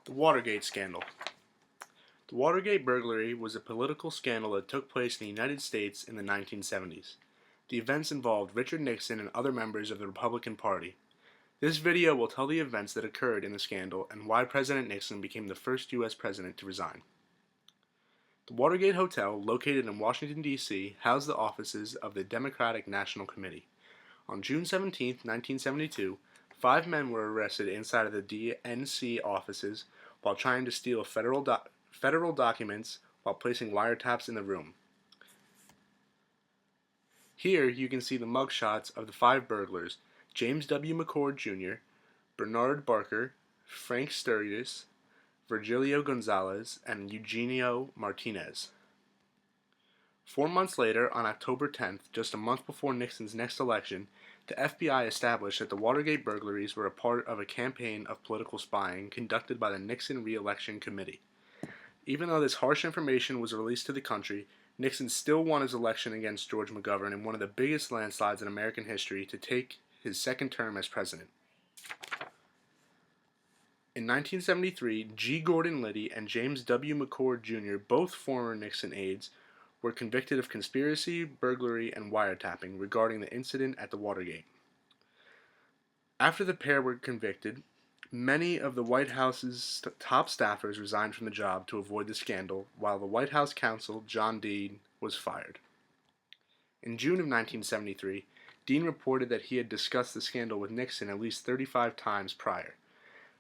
The Watergate Scandal. The Watergate burglary was a political scandal that took place in the United States in the 1970s. The events involved Richard Nixon and other members of the Republican Party. This video will tell the events that occurred in the scandal and why President Nixon became the first U.S. president to resign. The Watergate Hotel, located in Washington, D.C., housed the offices of the Democratic National Committee. On June 17, 1972, 5 men were arrested inside of the DNC offices while trying to steal federal documents while placing wiretaps in the room. Here you can see the mugshots of the 5 burglars: James W. McCord Jr., Bernard Barker, Frank Sturgis, Virgilio Gonzalez, and Eugenio Martinez. 4 months later, on October 10th, just a month before Nixon's next election, the FBI established that the Watergate burglaries were a part of a campaign of political spying conducted by the Nixon Re-Election Committee. Even though this harsh information was released to the country, Nixon still won his election against George McGovern in one of the biggest landslides in American history to take his second term as president. In 1973, G. Gordon Liddy and James W. McCord Jr., both former Nixon aides, were convicted of conspiracy, burglary, and wiretapping regarding the incident at the Watergate. After the pair were convicted, many of the White House's top staffers resigned from the job to avoid the scandal, while the White House counsel, John Dean, was fired. In June of 1973, Dean reported that he had discussed the scandal with Nixon at least 35 times prior.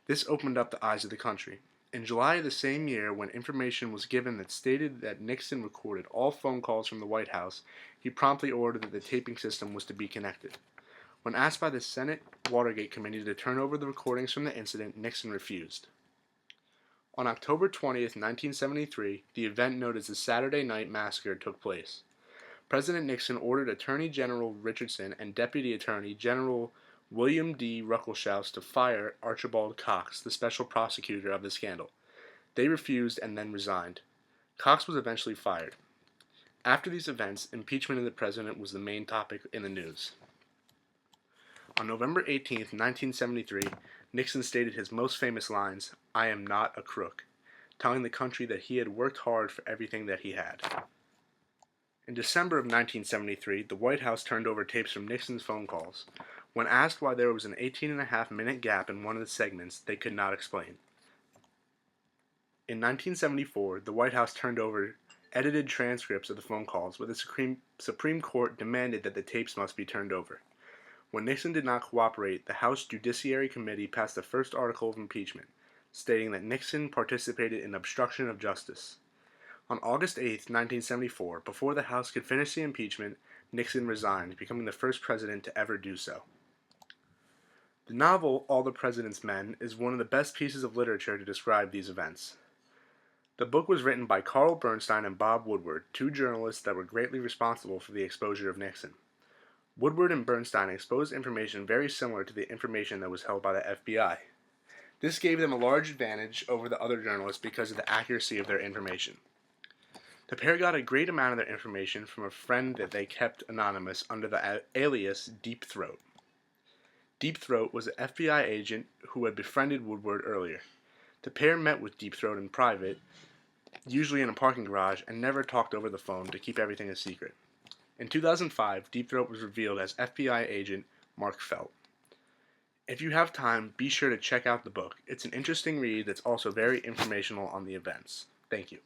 This opened up the eyes of the country. In July of the same year, when information was given that stated that Nixon recorded all phone calls from the White House, he promptly ordered that the taping system was to be connected. When asked by the Senate Watergate Committee to turn over the recordings from the incident, Nixon refused. On October 20th, 1973, the event known as the Saturday Night Massacre took place. President Nixon ordered Attorney General Richardson and Deputy Attorney General William D. Ruckelshaus to fire Archibald Cox, the special prosecutor of the scandal. They refused and then resigned. Cox was eventually fired. After these events, impeachment of the president was the main topic in the news. On November 18, 1973, Nixon stated his most famous lines, "I am not a crook," telling the country that he had worked hard for everything that he had. In December of 1973, the White House turned over tapes from Nixon's phone calls. When asked why there was an 18.5-minute gap in one of the segments, they could not explain. In 1974, the White House turned over edited transcripts of the phone calls, but the Supreme Court demanded that the tapes must be turned over. When Nixon did not cooperate, the House Judiciary Committee passed the first article of impeachment, stating that Nixon participated in obstruction of justice. On August 8, 1974, before the House could finish the impeachment, Nixon resigned, becoming the first president to ever do so. The novel All the President's Men is one of the best pieces of literature to describe these events. The book was written by Carl Bernstein and Bob Woodward, 2 journalists that were greatly responsible for the exposure of Nixon. Woodward and Bernstein exposed information very similar to the information that was held by the FBI. This gave them a large advantage over the other journalists because of the accuracy of their information. The pair got a great amount of their information from a friend that they kept anonymous under the alias Deep Throat. Deep Throat was an FBI agent who had befriended Woodward earlier. The pair met with Deep Throat in private, usually in a parking garage, and never talked over the phone to keep everything a secret. In 2005, Deep Throat was revealed as FBI agent Mark Felt. If you have time, be sure to check out the book. It's an interesting read that's also very informational on the events. Thank you.